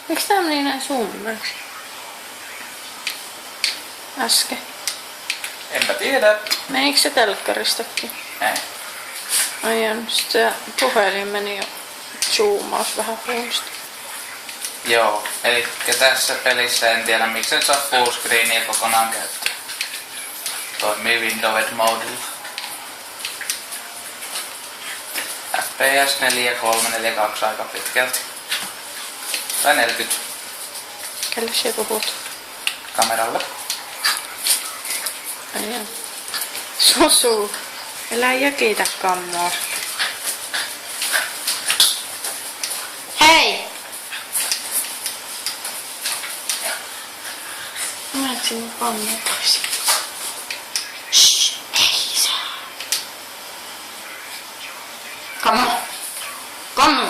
Miksi tää meni näin summeksi? Äsken. Enpä tiedä. Menikö se telkkaristakin? Ei. Aion, sitten puhelin meni jo zoomaus vähän huonosti. Joo, eli tässä pelissä en tiedä miksi et saa fullscreenia kokonaan käyttöön. Toimii Windowed modilla. FPS 4342 aika pitkälti. Tai 40 Kelle se puhut? kameralle. Aion. Sosu, älä jäkitä kammoa. Hei! Mä etsin mun kammoa pois. Shhh, ei saa. Kammo! Kammo!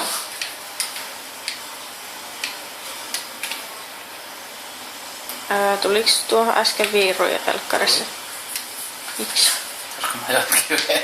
Tuliks tuohon äsken viiruja telkkarissa? Miksi? Koska mä jatkin yhden.